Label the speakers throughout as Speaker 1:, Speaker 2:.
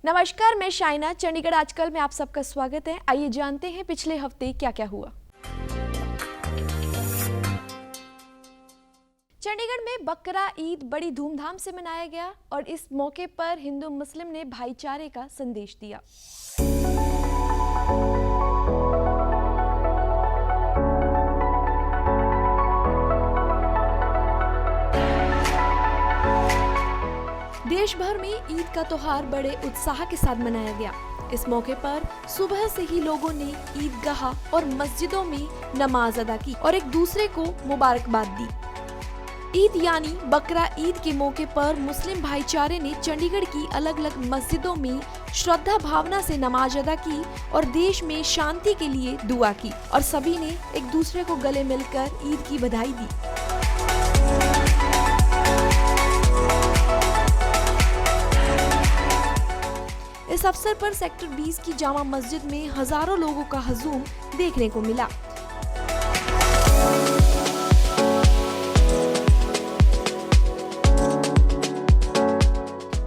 Speaker 1: नमस्कार, मैं शाइना। चंडीगढ़ आजकल में आप सबका स्वागत है। आइए जानते हैं पिछले हफ्ते क्या क्या हुआ। चंडीगढ़ में बकरा ईद बड़ी धूमधाम से मनाया गया और इस मौके पर हिंदू मुस्लिम ने भाईचारे का संदेश दिया। देश भर में ईद का त्योहार बड़े उत्साह के साथ मनाया गया। इस मौके पर सुबह से ही लोगों ने ईदगाह और मस्जिदों में नमाज अदा की और एक दूसरे को मुबारकबाद दी। ईद यानी बकरा ईद के मौके पर मुस्लिम भाईचारे ने चंडीगढ़ की अलग अलग मस्जिदों में श्रद्धा भावना से नमाज अदा की और देश में शांति के लिए दुआ की और सभी ने एक दूसरे को गले मिलकर ईद की बधाई दी। इस अवसर पर सेक्टर 20 की जामा मस्जिद में हजारों लोगों का हजूम देखने को मिला।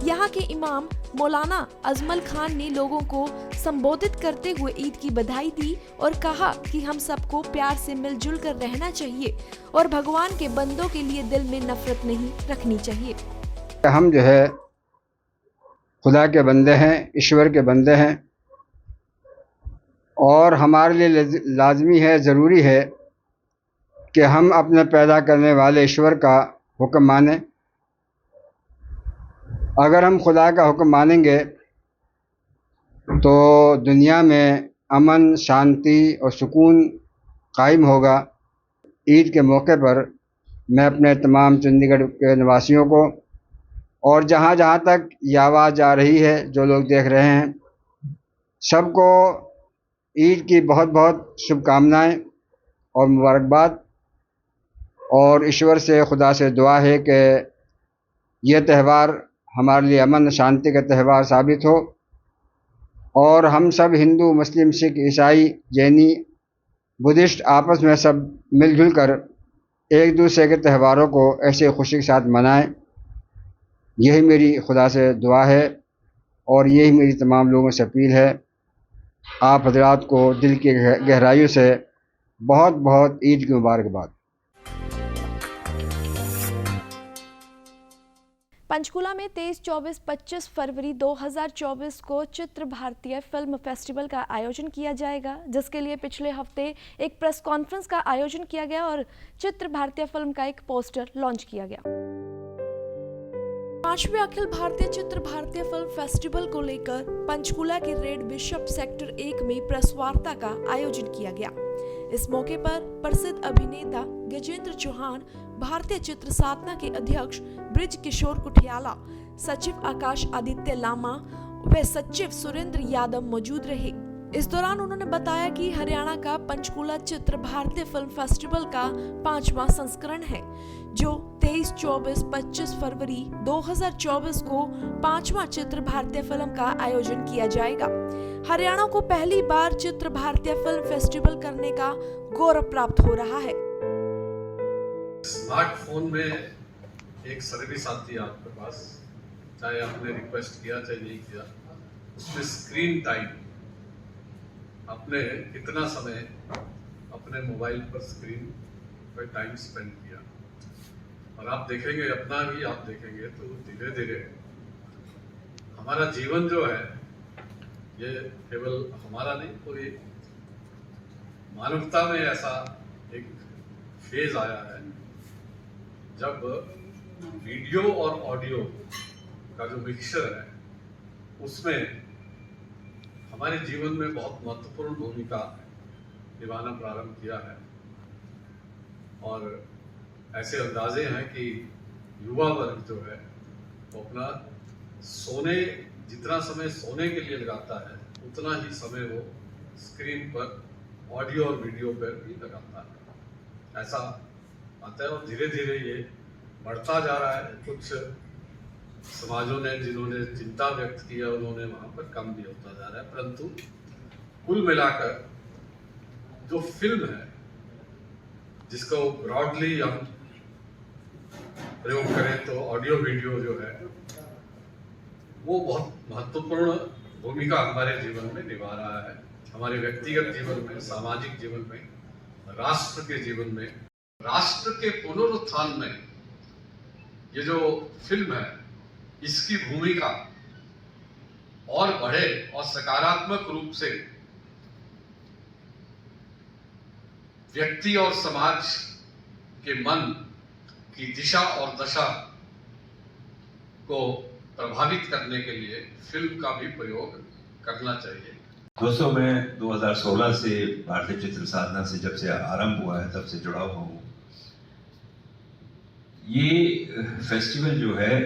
Speaker 1: यहाँ के इमाम मौलाना अजमल खान ने लोगों को संबोधित करते हुए ईद की बधाई दी और कहा कि हम सबको प्यार से मिलजुल कर रहना चाहिए और भगवान के बंदों के लिए दिल में नफरत नहीं रखनी चाहिए।
Speaker 2: हम जो है खुदा के बंदे हैं, ईश्वर के बंदे हैं और हमारे लिए लाजमी है, ज़रूरी है कि हम अपने पैदा करने वाले ईश्वर का हुक्म मानें। अगर हम खुदा का हुक्म मानेंगे तो दुनिया में अमन, शांति और सुकून कायम होगा। ईद के मौके पर मैं अपने तमाम चंडीगढ़ के निवासियों को और जहाँ जहाँ तक ये आवाज़ जा रही है, जो लोग देख रहे हैं, सबको ईद की बहुत बहुत शुभकामनाएं और मुबारकबाद। और ईश्वर से, खुदा से दुआ है कि यह त्यौहार हमारे लिए अमन शांति का त्यौहार साबित हो और हम सब हिंदू, मुस्लिम, सिख, ईसाई, जैनी, बुद्धिस्ट आपस में सब मिलजुल कर एक दूसरे के त्योहारों को ऐसे खुशी के साथ मनाएं। यही मेरी खुदा से दुआ है और यही मेरी तमाम लोगों से अपील है। आप हजरात को दिल की गहराइयों से बहुत बहुत ईद की मुबारकबाद।
Speaker 1: पंचकुला में 23, 24, 25 फरवरी 2024 को चित्र भारतीय फिल्म फेस्टिवल का आयोजन किया जाएगा, जिसके लिए पिछले हफ्ते एक प्रेस कॉन्फ्रेंस का आयोजन किया गया और चित्र भारतीय फिल्म का एक पोस्टर लॉन्च किया गया। 5वें अखिल भारतीय चित्र भारतीय फिल्म फेस्टिवल को लेकर पंचकुला के रेड बिशप सेक्टर 1 में प्रेस वार्ता का आयोजन किया गया। इस मौके पर प्रसिद्ध अभिनेता गजेंद्र चौहान, भारतीय चित्र साधना के अध्यक्ष ब्रिज किशोर कुठियाला, सचिव आकाश आदित्य लामा व सचिव सुरेंद्र यादव मौजूद रहे। इस दौरान उन्होंने बताया कि हरियाणा का पंचकुला चित्र भारतीय फिल्म फेस्टिवल का 5वां संस्करण है, जो 23, 24, 25 फरवरी 2024 को 5वां चित्र भारतीय फिल्म का आयोजन किया जाएगा। हरियाणा को पहली बार चित्र भारतीय फिल्म फेस्टिवल करने का गौरव प्राप्त हो रहा है।
Speaker 3: स्मार्टफोन में एक सर्विस आती है आपके पास, चाहे आपने रिक्वेस्ट किया चाहे नहीं किया, उसमें स्क्रीन टाइम, आपने कितना समय अपने मोबाइल पर स्क्रीन पर टाइम स्पेंड किया, और आप देखेंगे, अपना भी आप देखेंगे तो धीरे धीरे हमारा जीवन जो है, ये केवल हमारा नहीं, पूरी मानवता में ऐसा एक फेज आया है जब वीडियो और ऑडियो का जो मिक्सचर है, उसमें हमारे जीवन में बहुत महत्वपूर्ण भूमिका निभाना प्रारंभ किया है। और ऐसे अंदाजे हैं कि युवा वर्ग जो है वो अपना जितना समय सोने के लिए लगाता है, उतना ही समय वो स्क्रीन पर ऑडियो और वीडियो पर भी लगाता है। ऐसा आता है और धीरे धीरे ये बढ़ता जा रहा है। कुछ समाजों ने, जिन्होंने चिंता व्यक्त किया, उन्होंने वहाँ पर कम भी होता जा रहा है, परंतु कुल मिलाकर जो फिल्म है, जिसको ब्रॉडली हम प्रयोग करें तो ऑडियो वीडियो जो है वो बहुत महत्वपूर्ण भूमिका हमारे जीवन में निभा रहा है, हमारे व्यक्तिगत जीवन में, सामाजिक जीवन में, राष्ट्र के जीवन में, राष्ट्र के पुनरुत्थान में ये जो फिल्म है इसकी भूमिका और बढ़े और सकारात्मक रूप से व्यक्ति और समाज के मन की दिशा और दशा को प्रभावित करने के लिए फिल्म का भी प्रयोग करना चाहिए।
Speaker 4: दोस्तों, मैं 2016 से भारतीय चित्र साधना से जब से आरंभ हुआ है तब से जुड़ा हुआ हूँ। ये फेस्टिवल जो है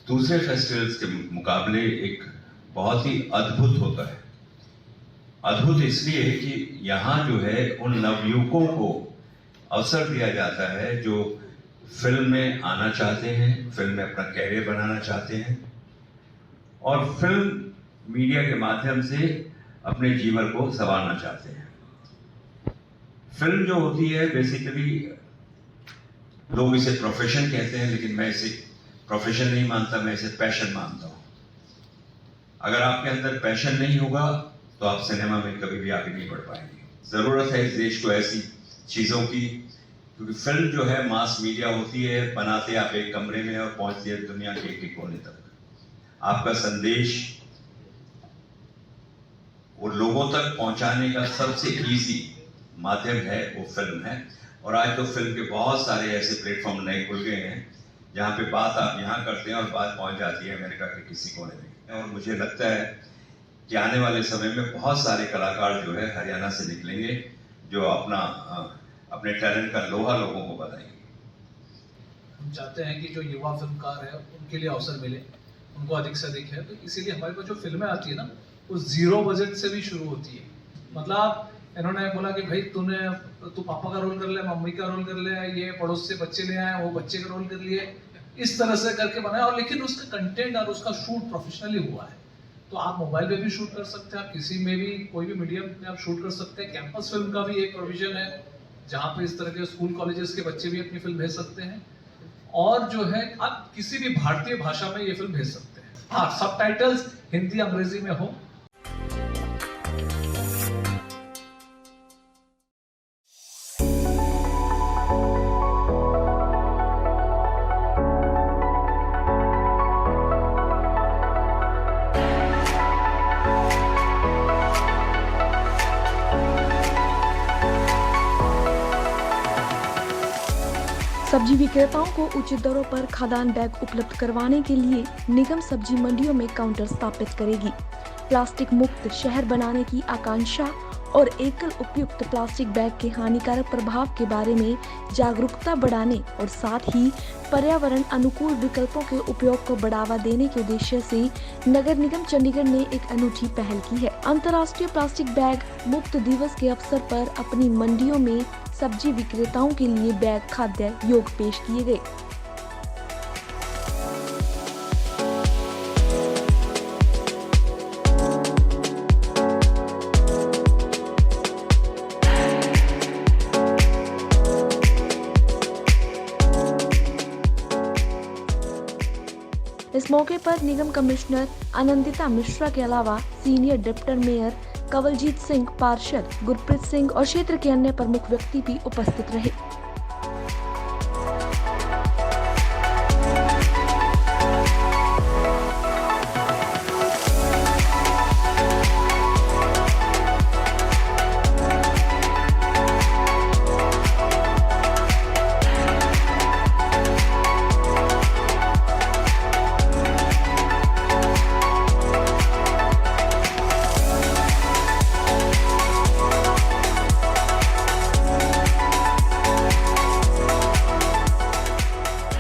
Speaker 4: दूसरे फेस्टिवल्स के मुकाबले एक बहुत ही अद्भुत होता है। अद्भुत इसलिए कि यहाँ जो है उन नवयुवकों को अवसर दिया जाता है जो फिल्म में आना चाहते हैं, फिल्म में अपना कैरियर बनाना चाहते हैं और फिल्म मीडिया के माध्यम से अपने जीवन को संवारना चाहते हैं। फिल्म जो होती है बेसिकली लोग इसे प्रोफेशन कहते हैं, लेकिन मैं इसे प्रोफेशन नहीं मानता, मैं इसे पैशन मानता हूँ। अगर आपके अंदर पैशन नहीं होगा तो आप सिनेमा में कभी भी आगे नहीं बढ़ पाएंगे। जरूरत है इस देश को ऐसी चीजों की, क्योंकि फिल्म जो है मास मीडिया होती है, बनाते आप एक कमरे में और पहुंचती है दुनिया के एक एक कोने तक। आपका संदेश वो लोगों तक पहुंचाने का सबसे इजी माध्यम है वो फिल्म है। और आज तो फिल्म के बहुत सारे ऐसे प्लेटफॉर्म नए खुल गए हैं जहाँ पे बात आप यहाँ करते हैं और बात पहुंच जाती है अमेरिका के किसी कोने में। और मुझे लगता है कि आने वाले समय में बहुत सारे कलाकार जो है हरियाणा से निकलेंगे जो अपने टैलेंट का लोहा लोगों को बताएंगे।
Speaker 5: हम चाहते हैं कि जो युवा फिल्मकार है उनके लिए अवसर मिले, उनको अधिक से अधिक है, तो इसीलिए हमारे पास जो फिल्में आती है ना वो 0 बजट से भी शुरू होती है। मतलब इन्होंने बोला कि भाई तू पापा का रोल कर ले, मम्मी का रोल कर ले, ये पड़ोस से बच्चे ले आए, वो बच्चे का रोल कर लिए, इस तरह से करके बनाया। और लेकिन उसका कंटेंट और उसका शूट प्रोफेशनली हुआ है। तो आप मोबाइल पे भी शूट कर सकते हैं, आप किसी में भी कोई भी मीडियम में आप शूट कर सकते हैं। कैंपस फिल्म का भी एक प्रोविजन है जहाँ पे इस तरह के स्कूल कॉलेजेस के बच्चे भी अपनी फिल्म भेज सकते हैं। और जो है आप किसी भी भारतीय भाषा में ये फिल्म भेज सकते हैं। हाँ, सबटाइटल्स हिंदी अंग्रेजी में हो।
Speaker 1: सब्जी विक्रेताओं को उचित दरों पर खाद्यान्न बैग उपलब्ध करवाने के लिए निगम सब्जी मंडियों में काउंटर स्थापित करेगी। प्लास्टिक मुक्त शहर बनाने की आकांक्षा और एकल उपयुक्त प्लास्टिक बैग के हानिकारक प्रभाव के बारे में जागरूकता बढ़ाने और साथ ही पर्यावरण अनुकूल विकल्पों के उपयोग को बढ़ावा देने के उद्देश्य से नगर निगम चंडीगढ़ ने एक अनूठी पहल की है। अंतर्राष्ट्रीय प्लास्टिक बैग मुक्त दिवस के अवसर पर अपनी मंडियों में सब्जी विक्रेताओं के लिए बैग खाद्य योग पेश किए गए। इस मौके पर निगम कमिश्नर आनंदिता मिश्रा के अलावा senior deputy mayor Kanwaljeet Singh, पार्षद गुरप्रीत सिंह और क्षेत्र के अन्य प्रमुख व्यक्ति भी उपस्थित रहे।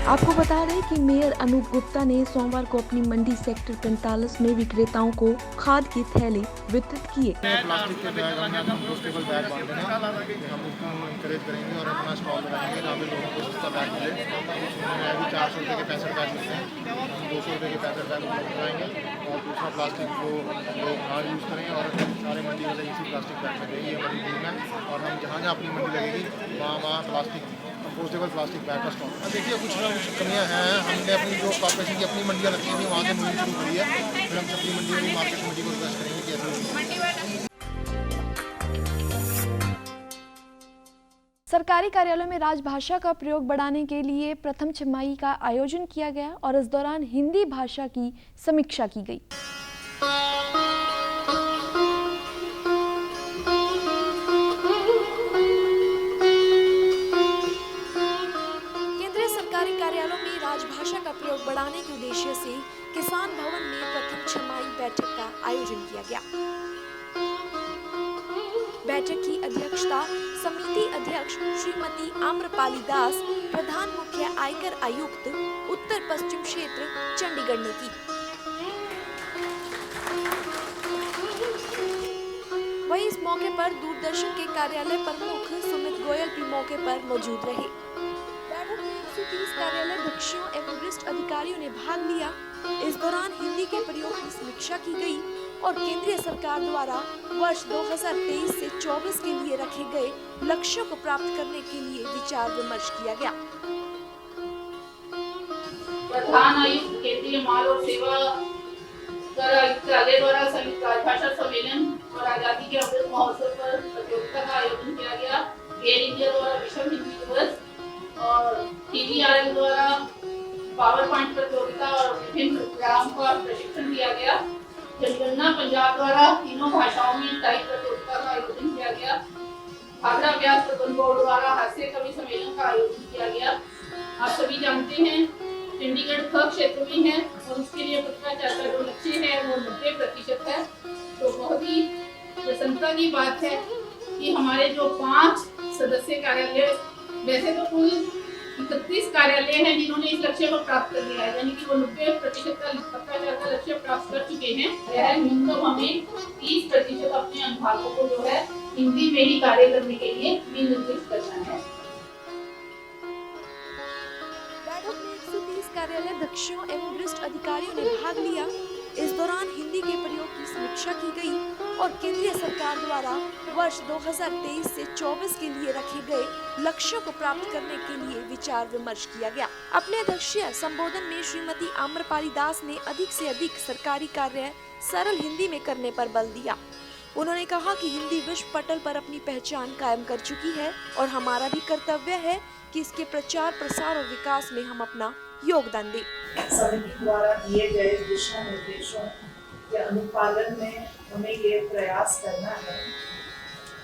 Speaker 1: आपको बता दें कि मेयर अनूप गुप्ता ने सोमवार को अपनी मंडी सेक्टर 45 में विक्रेताओं को खाद के थैले वितरित किए।
Speaker 6: प्लास्टिक के बैग हमने कंपोस्टेबल बैग बांटे हैं, हम उसको इंकरेज करेंगे और अपना स्टॉल लगाएंगे जहाँ पे लोगों को सस्ता बैग मिले। उसमें अभी 400 रुपये के 65 बैग मिलते हैं, हम 200 रुपये के 65 बैग लगाएंगे। और दूसरा प्लास्टिक को लोग ना यूज़ करें और सारे मंडी वाले इसी प्लास्टिक बैग में देंगे, हमारी टीम है। और हम जहाँ जहाँ अपनी मंडी लगेगी वहाँ प्लास्टिक कंपोस्टेबल प्लास्टिक बैग का स्टॉक। अब देखिए कुछ ना कुछ कमियाँ हैं। हमने अपनी जो कॉर्पोरेशन की अपनी मंडियाँ लगती थी वहाँ से मिलनी शुरू करी है, फिर हम अपनी मंडी में मार्केट कमेटी को रिक्वेस्ट करेंगे कि ऐसा
Speaker 1: सरकारी कार्यालयों में राजभाषा का प्रयोग बढ़ाने के लिए प्रथम छमाही का आयोजन किया गया और इस दौरान हिंदी भाषा की समीक्षा की गई। केंद्रीय सरकारी कार्यालयों में राजभाषा का प्रयोग बढ़ाने के उद्देश्य से किसान भवन में प्रथम छमाही बैठक का आयोजन किया गया। बैठक की अध्यक्षता समिति अध्यक्ष श्रीमती आम्रपाली दास, प्रधान मुख्य आयकर आयुक्त उत्तर पश्चिम क्षेत्र चंडीगढ़ ने की। वहीं इस मौके पर दूरदर्शन के कार्यालय प्रमुख सुमित गोयल भी मौके पर मौजूद रहे। बैठक में 130 कार्यालय अध्यक्षों एवं वरिष्ठ अधिकारियों ने भाग लिया। इस दौरान हिंदी के प्रयोग की समीक्षा की गई और केंद्रीय सरकार द्वारा वर्ष 2023 से 24 के लिए रखे गए लक्ष्यों को प्राप्त करने के लिए विचार विमर्श किया गया।
Speaker 7: प्रधान आयुक्त केंद्रीय माल और सेवा कर आयुक्तालय द्वारा संयुक्त राजभाषा सम्मेलन और आजादी के अमृत महोत्सव पर प्रतियोगिता का आयोजन किया गया। एयर इंडिया द्वारा विश्व हिंदी दिवस और TVRL द्वारा पावर पॉइंट प्रतियोगिता और विभिन्न प्रोग्राम का प्रशिक्षण दिया गया। जनगणना पंजाब द्वारा तीनों भाषाओं में टाइप प्रतियोगिता का आयोजन किया गया। भाखड़ा व्यास प्रबंध बोर्ड द्वारा हास्य कवि सम्मेलन का आयोजन किया गया। आप सभी जानते हैं चंडीगढ़ ख क्षेत्र में है और उसके लिए पत्रकारिता का जो लक्ष्य है वो 90% है। तो बहुत ही प्रसन्नता की बात है कि हमारे जो 5 सदस्य कार्यालय, वैसे तो कुल 31 कार्यालय हैं जिन्होंने इस लक्ष्य को प्राप्त कर लिया है, यानी कि वो 90% का पत्रकारिता का लक्ष्य प्राप्त कर चुके हैं। यह न्यूनतम हमें 30% अपने अनुभागों को जो है हिंदी में ही कार्य करने के लिए विनिर्देशित करना है।
Speaker 1: बैठक में 130 कार्यालय अध्यक्षों एवं वरिष्ठ अधिकारियों ने भाग लिया। इस दौरान हिंदी के प्रयोग की समीक्षा की गई और केंद्रीय सरकार द्वारा वर्ष 2023 से 24 के लिए रखे गए लक्ष्यों को प्राप्त करने के लिए विचार विमर्श किया गया। अपने अध्यक्षीय संबोधन में श्रीमती आम्रपाली दास ने अधिक से अधिक सरकारी कार्य सरल हिंदी में करने पर बल दिया। उन्होंने कहा कि हिंदी विश्व पटल पर अपनी पहचान कायम कर चुकी है और हमारा भी कर्तव्य है कि इसके प्रचार प्रसार और विकास में हम अपना योगदान दें।
Speaker 8: समिति द्वारा दिए गए दिशा निर्देशों के अनुपालन में हमें ये प्रयास करना है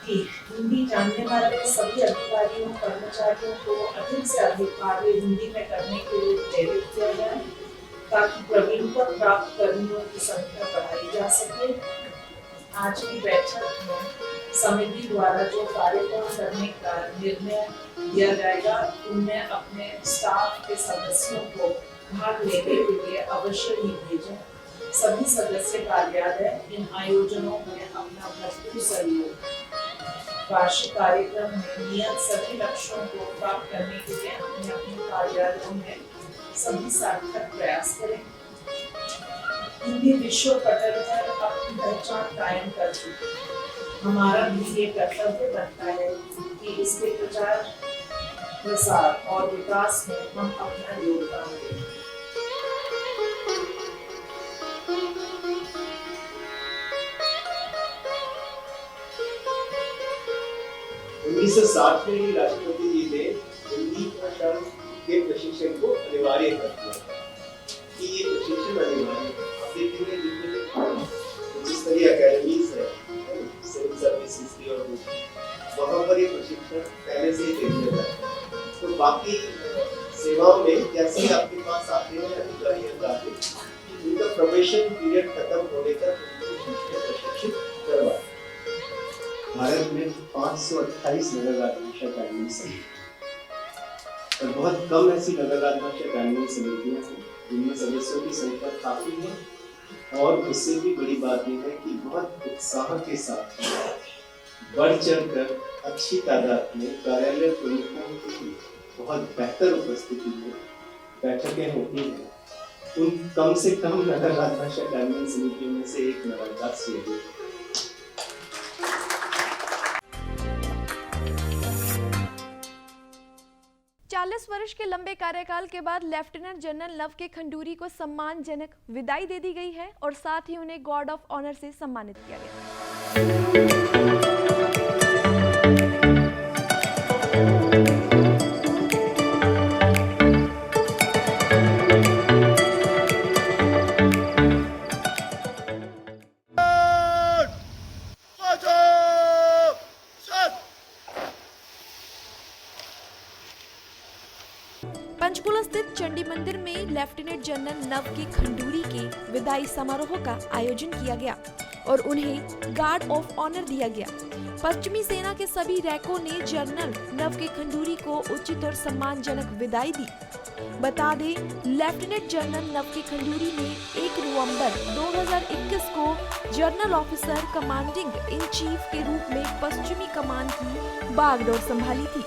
Speaker 8: कि हिंदी जानने वाले सभी अधिकारियों कर्मचारियों को अधिक से अधिक कार्य हिंदी में करने के लिए प्रेरित किया जाए ताकि प्रवीणता प्राप्त कर्मियों की संख्या बढ़ाई जा सके। आज की बैठक में समिति द्वारा जो कार्यक्रम करने का निर्णय दिया जाएगा उनमें अपने स्टाफ के सदस्यों को भाग लेने के लिए अवश्य ही भेजें। सभी सदस्य कार्यालय इन आयोजनों में अपना भरपूर सहयोग वार्षिक कार्यक्रम में नियत सभी लक्ष्यों को प्राप्त करने के लिए अपने अपने कार्यालयों में सभी सार्थक प्रयास करें। हिंदी विश्व पटल पर अपनी पहचान कायम कर चुकी है। हमारा भी ये कर्तव्य बनता है कि इसके प्रचार प्रसार और विकास में हम अपना योगदान दें।
Speaker 9: 1960 में ही राष्ट्रपति जी ने हिंदी भाषा के प्रशिक्षण को अनिवार्य कर दिया कि ये प्रशिक्षण अनिवार्य है। आप देखेंगे जितने स्तरीय अकेडमीज है, सिविल सर्विसेज की और वहाँ पर ये प्रशिक्षण पहले से ही दे दिया जाता है। तो बाकी सेवाओं में जैसे ही आपके पास आते हैं अधिकारी अधिकारी, उनका प्रोबेशन पीरियड खत्म होने तक उनको प्रशिक्षित करवाएं। भारत में 528 नगर राजभाषा अकादमी समिति और बहुत कम ऐसी नगर राजभाषा अकादमी समितियां हैं जिनमें सदस्यों की संख्या काफी है। और उससे भी बड़ी बात यह है कि बहुत उत्साह के साथ बढ़ चढ़कर अच्छी तादाद में कार्यालय प्रमुखों की बहुत बेहतर उपस्थिति में बैठकें होती हैं। उन कम से कम नगर राजभाषा अकादमी समितियों में से एक नगरदास से
Speaker 1: 42 वर्ष के लंबे कार्यकाल के बाद लेफ्टिनेंट जनरल नव के खंडूरी को सम्मानजनक विदाई दे दी गई है और साथ ही उन्हें गॉर्ड ऑफ ऑनर से सम्मानित किया गया। पंचकुला स्थित चंडी मंदिर में लेफ्टिनेंट जनरल नव के खंडूरी के विदाई समारोह का आयोजन किया गया और उन्हें गार्ड ऑफ ऑनर दिया गया। पश्चिमी सेना के सभी रैकों ने जनरल नव के खंडूरी को उचित और सम्मानजनक विदाई दी। बता दें, लेफ्टिनेंट जनरल नव के खंडूरी ने 1 नवंबर 2021 को general officer commanding in chief के रूप में पश्चिमी कमान की बागडोर संभाली थी।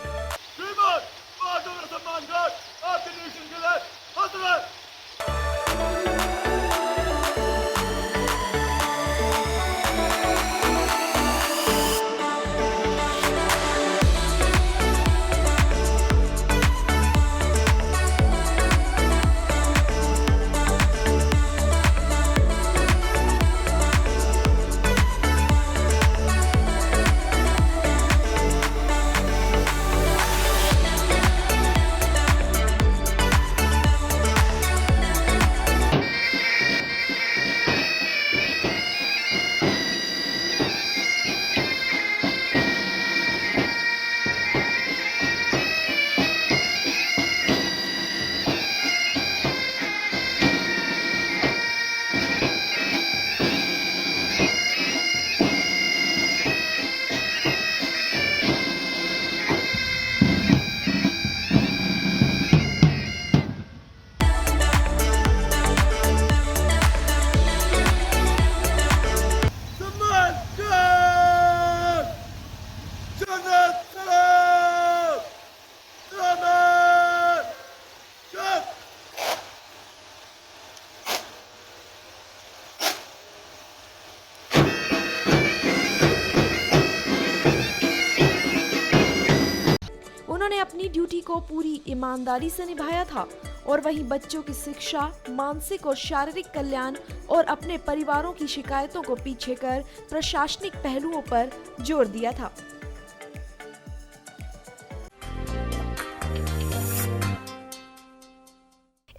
Speaker 1: उन्होंने अपनी ड्यूटी को पूरी ईमानदारी से निभाया था और वहीं बच्चों की शिक्षा, मानसिक और शारीरिक कल्याण और अपने परिवारों की शिकायतों को पीछे कर प्रशासनिक पहलुओं पर जोर दिया था।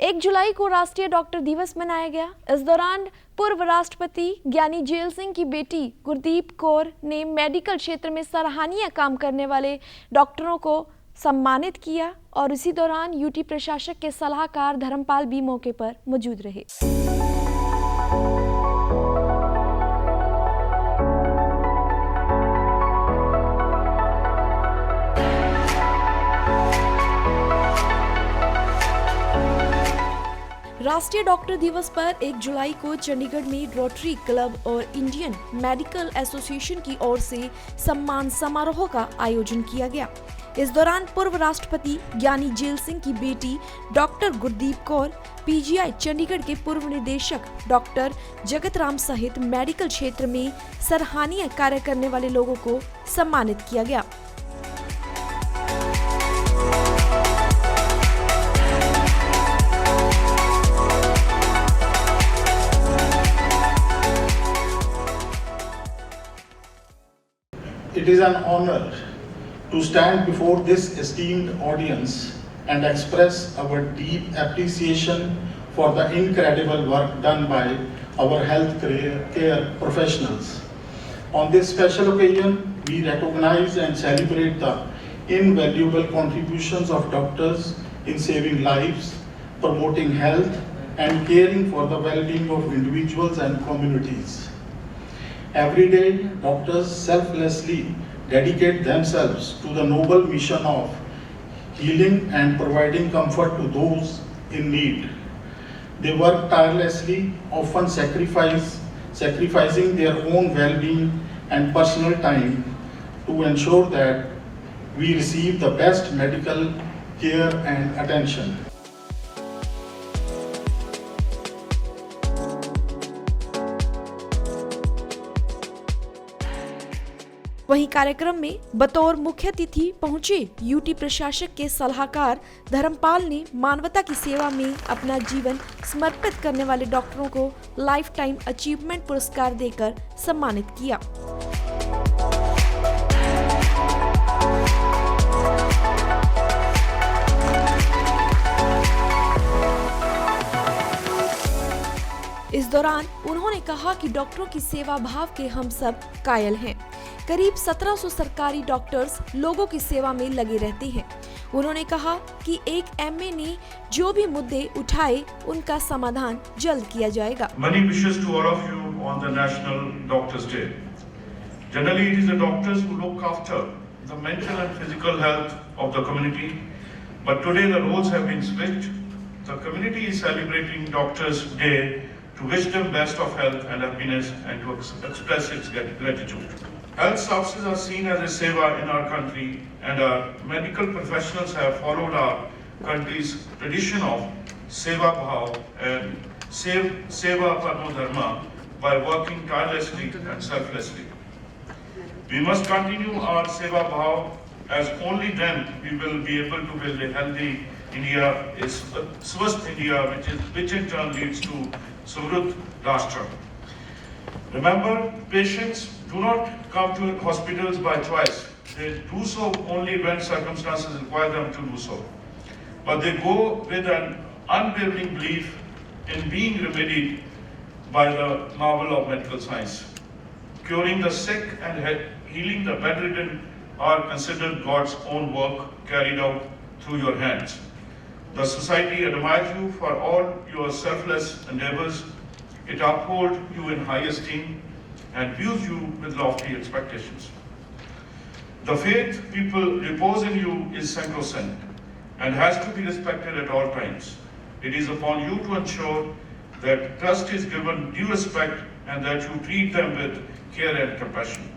Speaker 1: एक जुलाई को राष्ट्रीय डॉक्टर दिवस मनाया गया। इस दौरान पूर्व राष्ट्रपति ज्ञानी जेल सिंह की बेटी गुरदीप कौर ने मेडिकल क्षेत्र में सराहनीय काम करने वाले डॉक्टरों को सम्मानित किया और इसी दौरान यूटी प्रशासक के सलाहकार धर्मपाल भी मौके पर मौजूद रहे। राष्ट्रीय डॉक्टर दिवस पर 1 जुलाई को चंडीगढ़ में रोटरी क्लब और इंडियन मेडिकल एसोसिएशन की ओर से सम्मान समारोह का आयोजन किया गया। इस दौरान पूर्व राष्ट्रपति ज्ञानी जेल सिंह की बेटी डॉक्टर गुरदीप कौर, पीजीआई चंडीगढ़ के पूर्व निदेशक डॉक्टर जगत राम सहित मेडिकल क्षेत्र में सराहनीय कार्य करने वाले लोगों को सम्मानित किया गया।
Speaker 6: It is an honor to stand before this esteemed audience and express our deep appreciation for the incredible work done by our health care professionals. On this special occasion, we recognize and celebrate the invaluable contributions of doctors in saving lives, promoting health, and caring for the well-being of individuals and communities. Every day, doctors selflessly dedicate themselves to the noble mission of healing and providing comfort to those in need. They work tirelessly, often sacrificing their own well-being and personal time to ensure that we receive the best medical care and attention.
Speaker 1: वहीं कार्यक्रम में बतौर मुख्य अतिथि पहुंचे UT प्रशासक के सलाहकार धर्मपाल ने मानवता की सेवा में अपना जीवन समर्पित करने वाले डॉक्टरों को लाइफ टाइम अचीवमेंट पुरस्कार देकर सम्मानित किया। इस दौरान उन्होंने कहा कि डॉक्टरों की सेवा भाव के हम सब कायल हैं। करीब 1700 सरकारी डॉक्टर्स लोगों की सेवा में लगे रहते हैं। उन्होंने कहा कि एक एमए ने जो भी मुद्दे उठाए उनका समाधान जल्द किया जाएगा।
Speaker 10: Many wishes to all of you on the National Doctors' Day. Generally, it is the doctors who look after the mental and physical health of the community, but today the roles have been switched. The community is celebrating Doctors' Day to wish them best of health and happiness and to express its gratitude. Health services are seen as a seva in our country, and our medical professionals have followed our country's tradition of seva bhav and seva parmo dharma by working tirelessly and selflessly. We must continue our seva bhav, as only then we will be able to build a healthy India, a swasth India, which in turn leads to Samruddh Rashtra. Remember, patients do not come to hospitals by choice. They do so only when circumstances require them to do so. But they go with an unwavering belief in being remedied by the marvel of medical science. Curing the sick and healing the bedridden are considered God's own work carried out through your hands. The society admires you for all your selfless endeavors. It upholds you in high esteem and views you with lofty expectations. The faith people repose in you is sacrosanct and has to be respected at all times. It is upon you to ensure that trust is given due respect and that you treat them with care and compassion.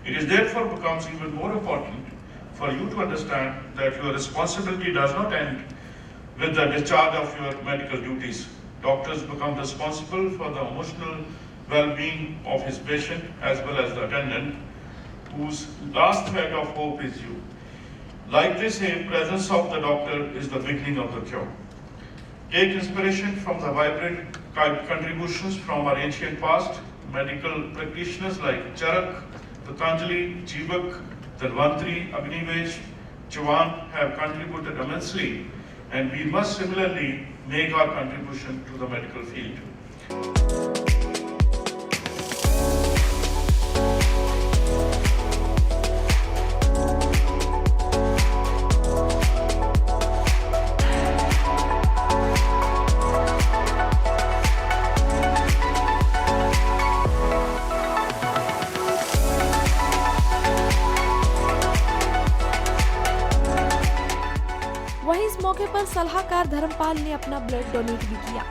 Speaker 10: It is therefore becomes even more important for you to understand that your responsibility does not end with the discharge of your medical duties. Doctors become responsible for the emotional well-being of his patient as well as the attendant, whose last thread of hope is you. Like they say, presence of the doctor is the beginning of the cure. Take inspiration from the vibrant contributions from our ancient past. Medical practitioners like Charak, Patanjali, Jivak, Dhanvantari, Agnivesh, Chavan have contributed immensely, and we must similarly make our contribution to the medical field.
Speaker 1: वहीं इस मौके पर सलाहकार धर्मपाल ने अपना blood donate भी किया।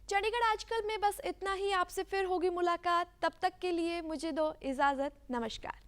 Speaker 1: चंडीगढ़ आजकल में बस इतना ही। आपसे फिर होगी मुलाकात, तब तक के लिए मुझे दो इजाजत। नमस्कार।